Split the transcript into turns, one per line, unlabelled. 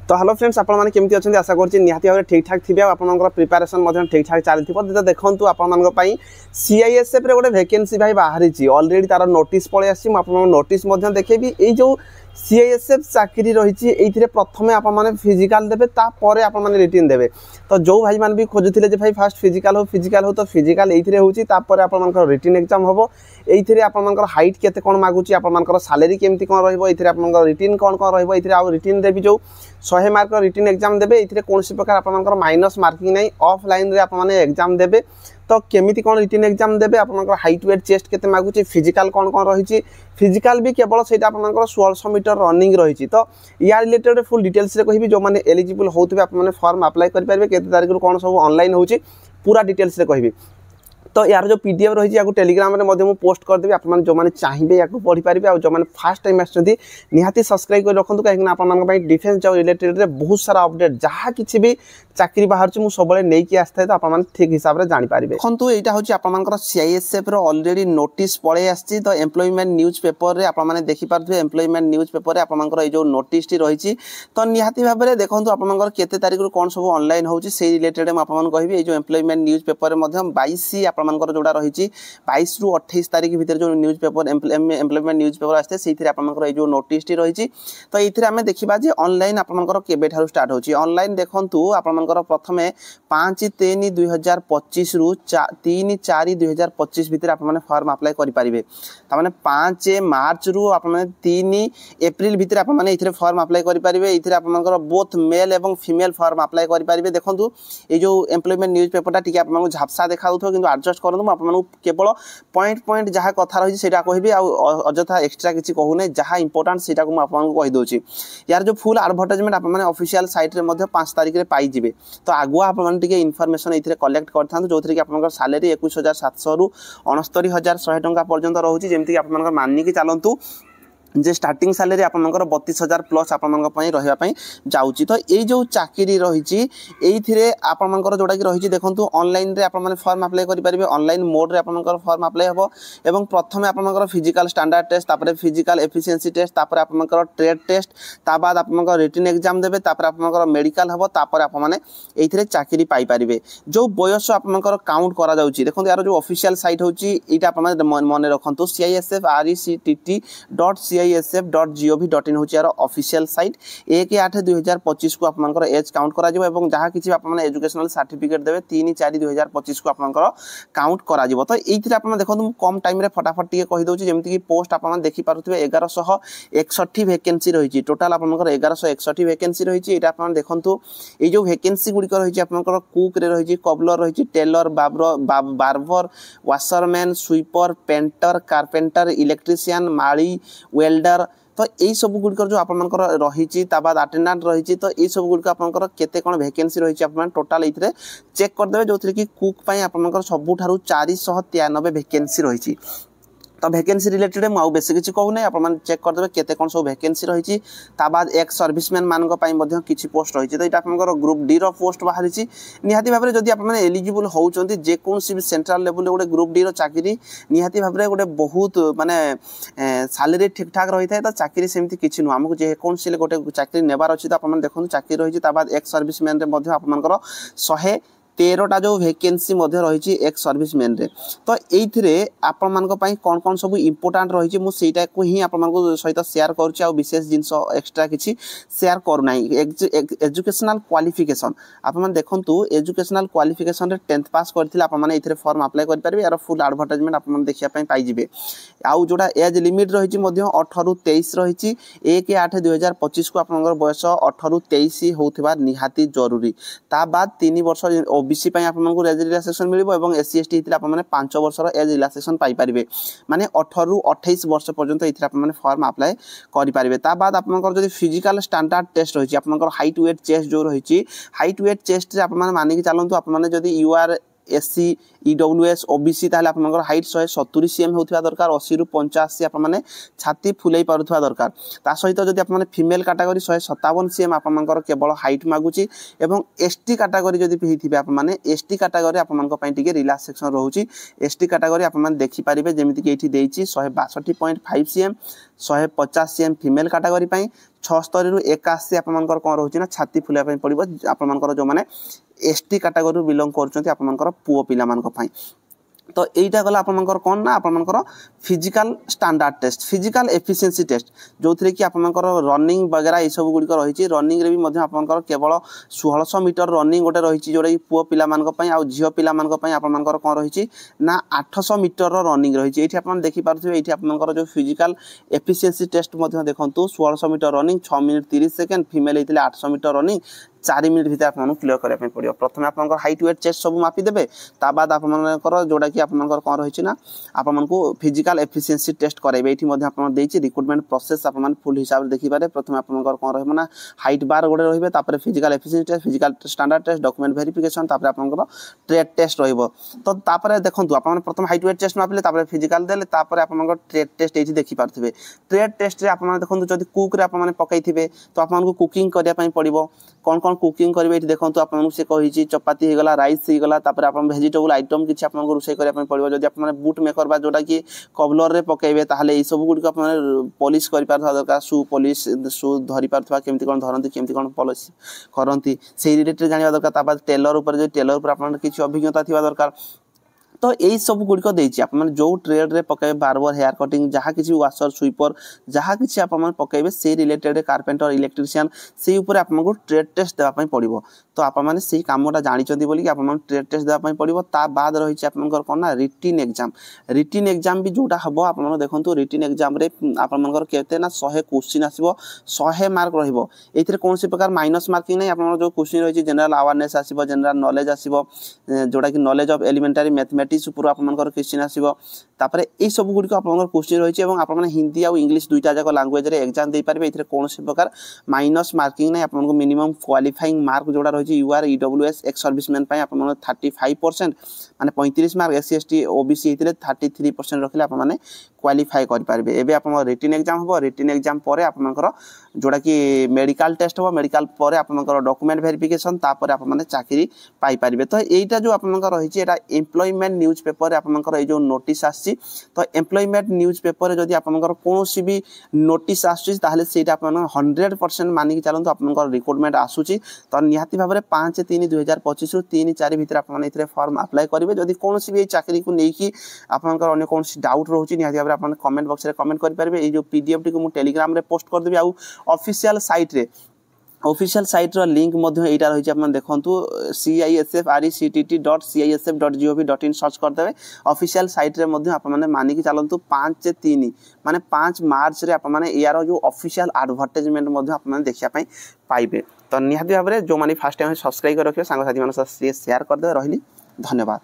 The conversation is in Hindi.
तो हेलो फ्रेंड्स आपने केमती अच्छा आशा करुँच निहाती भाव ठीक ठाक थी आपंकर प्रिपेरेसन ठीक ठाक चली तो देखूँ आपण सीआईएसएफ रे गोटे वैकेंसी भाई बाहरी ऑलरेडी तार नोटिस पलि आसी नोटिस देखेबी ये जो सीआईएसएफ चाकरी रही ये प्रथम आप फिजिकाल देवे तापर आप रिटर्न देवे तो जो भाई मान भी खोजुले भाई फास्ट फिजिकाल हो तो फिजिकाल ये होपर आप रिटर्न एग्जाम हम ये आपर हाइट केते कौन मागुची आपर सालेरी केमती कौन रहा रिटर्न कौन कौन रहा रिटर्न देवी जो 100 मार्क रिटर्न एग्जाम देवे ये कौन प्रकार आपर माइनस मार्किंग नहीं ऑफलाइन एग्जाम देवे तो केमिति कौन रिटर्न एग्जाम देवे आपर हाइट वेट चेस्ट केते मागुची फिजिकाल कौन कौन रही फिजिकाल भी केवल से आपर 1600 मीटर रनिंग रही तो या रिलेटेड फुल डिटेल्स कहि जो मैंने एलिजिबल होते आपने फॉर्म अप्लाई करेंगे केते तारीख कौन सब ऑनलाइन होची पूरा डिटेल्स कहि तो यार जो पीडीएफ रही है टेलीग्राम में पोस्ट करदेवी आप जो मैंने चाहिए या पढ़ी पारे और जो मैंने फास्ट टाइम आसती निहाती सब्सक्राइब कर रखुद कहीं आप डिफेन्स जॉब रिलेटेड बहुत सारा अपडेट जहाँ किसी भी चाकरी बाहर सब नहीं आसता तो आप ठीक हिसाब से जानीपारे देखो यहाँ हूँ आप सीआईएसएफ ऑलरेडी नोटिस पलि आसी तो एम्प्लॉयमेंट न्यूज पेपर में आपने देखिपे एम्प्लॉयमेंट न्यूज पेपर में आपर जो नोटिस रही तो निहाती भाव में देखो आपर केते तारीख कौन सब ऑनलाइन होची से रिलेटेड मुझे कहि जो एम्प्लॉयमेंट न्यूज पेपर में 22 आपर जोड़ा रही 22 रु 28 तारीख भितर जो news paper employment news paper आसते से आपर जो नोटिस रही तो ये आम देखा ऑनलाइन आपर केबे स्टार्ट होची ऑनलाइन देखु आपर प्रथम 5/3/2025 रु 3/4/2025 भितर आपने फॉर्म अप्लाई करेंगे तमाने 5 मार्च रु आपने 3 एप्रिल भितर आपने फॉर्म अप्लाई करेंगे ये आपर बोथ मेल एवं फीमेल फॉर्म अप्लाई करेंगे देखो ये जो एम्प्लॉयमेंट न्यूज पेपर टी आपको झापसा देखा कि एडजस्ट कर केवल पॉइंट जहाँ कथा रही है कहबी अजथा एक्सट्रा किसी कहूना जहाँ इंपोर्टाट से आपको कहीदे यार जो फुल एडवर्टाइजमेंट आपने ऑफिशियल साइट रे 5 तारीख में पाइबे तो आगुआ आपने इनफॉरमेशन ये कलेक्ट करते जो थी आप सालेरी 21,700 रु 69,100 टंका पर्यंत रोचे जमीक आप मानिकी चलतु जे स्टार्टिंग सैलरी आपर 32,000 प्लस आपंपाई रही जाऊँगी तो ये जो चाकरी रही आपर जोटा कि रही देखो ऑनलाइन रे आपने फॉर्म अप्लाई करेंगे ऑनलाइन मोड रे आपनकर फॉर्म अप्लाई हम एवं प्रथम आपर फिजिकल स्टैंडर्ड टेस्ट तापर फिजिकल एफिशिएंसी टेस्ट तापर आपर ट्रेड टेस्ट ता बाद आपर रिटन एग्जाम देवे तापर आपर मेडिकल हम तापर आपने ये चाकरी पाइपर जो बयस आपर काउंट करा जाउची देखो यार जो ऑफिशियल साइट होची ये आप मन रखु CISF.RECTT.CISF.gov.in हूँ यार ऑफिशियल साइट 1/8/2025 को आपर एज काउंट करा और जहाँ किसी आपने एजुकेशनल सर्टिफिकेट देवे 3/4/2025 को आपर काउंट करा तो ये आप देखो कम टाइम रे फटाफट टी कहीदे जमीक पोस्ट आप देखिपे 1161 वैकेंसी रही टोटाल आपर 1161 वैकेंसी रही आप देखो ये जो वैकेंसी गुड़िक रही आपर कुक रे रही कबलर रही tailor barber washerman sweeper painter carpenter electrician माली वेल्डर तो यही सब गुड़िक जो आपर रही बाद अटेंडेंट रही तो ये सब गुड़िक आपर केते कौन वैकेंसी रही आप टोटाल ये चेक करदे जो थी कि कुक आपर सबुठारु 493 वैकेंसी रही तो वैकेंसी रिलेटेड मुझे बेसी किसी कहूना आप चेक करदे केते कौन सब वैकेंसी रही बाद एक्स सर्विसमैन मान किसी पोस्ट रही तो ये आपर ग्रुप डी रो पोस्ट बाहरी निहाती भाव में जब आप एलिजिबल होती जेकोसी भी सेंट्रल लेवल गोटे ग्रुप डी रो चाकरी निहाती भाव में गोटे बहुत माने सालेरी ठीक ठाक रही है तो चाकरी सेमती किसी नुह आमको जेकोसी गोटे चाकरी नेबार अच्छी तो आप देखो चाकरी रही एक्स सर्विसमैन आपर 113टा जो वैकेंसी रही एक्स सर्विसमैन रे तो ये आपण कौन कौन सब इम्पोर्टाट रही मुझा को ही आप सहित सेयार करुँच विशेष जिन एक्सट्रा किसी सेयार करना एजुकेशनल क्वालिफिकेशन आप देखु एजुकेशनल क्वालिफिकेशन 10th पास करते आपने फॉर्म अप्लाई करेंगे यार फुल एडवर्टाइजमेंट आप देखापी पाइबे आउ जोड़ा एज लिमिट रही 18 रु 23 रही 1/8/2025 को आप बयस 18 रु 23 होता निहाती जरूरी ता बाद 3 वर्ष ओबीसी आपको एज रिलैक्सेशन मिल एससी एसटी होता है 5 वर्षर एज रिलैक्सेशन पाइपर माने 18 रु 28 वर्ष पर्यंत ये आपने फॉर्म अप्लाई करेंगे बाद आप फिजिकल स्टैंडर्ड टेस्ट रही है हाइट वेट चेस्ट जो रही हाइट वेट चेस्ट आप मानिक चलतु आपने U R SC EWS OBC ताहले आपनकर हाइट 170 cm होथिबा दरकार 80 रु 85 आपने छाती फुलाई पारुथबा दरकार ता सहित जदि आपने फीमेल कैटेगरी 157 cm आपनकर केवल हाइट मागुची एवं एसटी कैटेगरी जदि हिथिबे आपने एसटी कैटेगरी आपनकर पई टिके रिलैक्सेशन रहउची एसटी कैटेगरी आपन देखि परिबे जेमिति कि एठी देइची 162.5 cm 150 cm फीमेल कैटेगरी 76 रु 81 आपमनकर कोन रहउची ना छाती फुलिया पई पड़िबो आपमनकर जो माने एसटी कैटेगरी बिलोंग करचंती आपमनकर पुओ पिला मान को पई। तो यहीटा गला आपमनकर कोन ना आपमनकर physical standard test physical efficiency test जो थरे कि आपमनकर रनिंग वगैरह ए सब गुडी रही रनिंग रे भी मध्य आपमनकर केवल 1600 मीटर रनिंग गोटे रही जोड़ा कि पुओ पिला मान को पई आ झियो पिला मान को पई आपमनकर कोन रही ना 800 मीटर रनिंग रही एठी आपन देखि पारथि एठी आपमनकर जो फिजिकल एफिशिएंसी टेस्ट मध्य देखंतु 1600 meter running 6 minute 30 second female हेतिले 800 मीटर रनिंग 4 मिनिट भीतर आपन क्लियर करिया पे पड़ियो। प्रथमे आपनकर हाइट वेट चेस्ट सब मापी देबे ता बाद आपनकर जोड़ा कि आपनकर कोन रही ना आपन को फिजिकल एफिशिएंसी टेस्ट कराइबे एठी मध्य आपन देछि रिक्रूटमेंट प्रोसेस आपन फुल हिसाब देखि पारे। प्रथमे आपनकर कोन रहबो ना हाइट बार गोडे रहिबे तापर physical efficiency test physical standard test document verification तापर आपनकर ट्रेड टेस्ट रहइबो। तो तापर देखंतु आपन प्रथम हाइट वेट चेस्ट मापिले तापर फिजिकल देले तापर आपनकर ट्रेड टेस्ट एठी देखि पारथिबे। ट्रेड टेस्ट रे आपन देखंतु जदि कुक रे आपन पकाइथिबे तो आपन को कुकिंग करिया पई पड़िबो कोन कोन कुकिंग करिवे एठी देखंतु आपन से कहिछि चपाती हे गला राइस हे गला तापर आपन वेजिटेबल आइटम किछि आपन को रुसै करिया पई पड़िबो। जदि आपन बूट मेकर बा जोटा कि कबलर रे पकाइबे ताहले ए सब गुडी को आपन पॉलिश करि पारथवा दरकार शू पॉलिश शू धरि पारथवा केमति कोन धरंती केमति कोन पॉलिश करंती सेही रिलेटेड जानिबा दरकार तापर टेलर ऊपर जे टेलर ऊपर आपन किछि अभिज्ञता थिबा दरकार। तो यही सब गुड़िक देछि आप जो ट्रेड रे पकाइबे बार्बर हेयर कटिंग जहाँ किसी वाशर स्वीपर जहाँ किसी आप पकाइबे से रिलेटेड कार्पेंटर इलेक्ट्रिशियन से ऊपर आपको ट्रेड टेस्ट देवाई पड़ो। तो आप से कमटा जानते बोलिए आप ट्रेड टेस्ट देवाई पड़ो। ता बाद रही आपंकर कौन ना रिटिन एग्जाम भी जोटा हम आप देखो रिटिन एग्जाम आपंकर केते ना 100 क्वेश्चन आसो 100 मार्क रहिबो एथिरे कौन प्रकार माइनस मार्किंग नहीं। आप जो क्वेश्चन रही जनरल अवेयरनेस आसो जनरल नॉलेज आसो जोटा कि नॉलेज ऑफ एलिमेंटरी मैथमेटिक्स ऊपर आपंकर क्वेश्चन आसो तापर ए सब गुड़िक आपंकर क्वेश्चन रही और आप हिंदी और इंग्लिश दुईटा जाक लैंग्वेज रे एग्जाम दे पारे एथिरे कौन प्रकार माइनस मार्किंग नहीं। आपको मिनिमम क्वालिफाइंग मार्क जोड़ा रही यूआर ईडब्ल्यूएस एक्स सर्विसमैन आप 35% माने 35 मार्क एससी एसटी ओबीसी हेतिले 33% रखले आप माने क्वालिफाई कर पारबे। एबे आप रिटिन एग्जाम हो रिटिन एग्जाम परे आपनकर जोड़ा कि मेडिकल टेस्ट हो मेडिकल परे आपनकर डॉक्यूमेंट वेरिफिकेशन तापर आप माने चाकरी पाई पारबे। तो एटा जो आपनकर रही एटा एम्प्लॉयमेंट न्यूज पेपर आपनकर ए जो नोटिस आसी तो एम्प्लॉयमेंट न्यूज पेपर जदि आपनकर कोनोसी भी नोटिस आसी ताहले सेटा आपन 100% मानि कि चलंतु आपनकर रिक्रूटमेंट आसुची। तो निहाती भाबरे 5/3/2025 रु 3/4 भीतर आप माने इथरे फॉर्म अप्लाई करिवे। जदि कोनोसी भी चाकरी को नेकी आपनकर अन्य कोनोसी डाउट रहउची निहाती भाबरे आप कमेंट बॉक्स रे कमेंट कर पारबे। ए जो पीडीएफ टी को मु टेलीग्राम रे पोस्ट कर देबी। आ ऑफिशियल साइट रो लिंक मध्य एटा रही आपन देखंतु CISFRECTT.CISF.gov.in सर्च कर देबे। ऑफिशियल साइट रे मध्य आप माने मानि कि चलंतु 5/3 माने 5 मार्च रे आप माने यार जो ऑफिशियल एडवर्टाइजमेंट मध्य आप माने देखिया पई पाइबे। तो निहाती भाबरे जो माने फर्स्ट टाइम सब्सक्राइब कर रखियो सांग साथी मन से शेयर कर दे। रहिली धन्यवाद।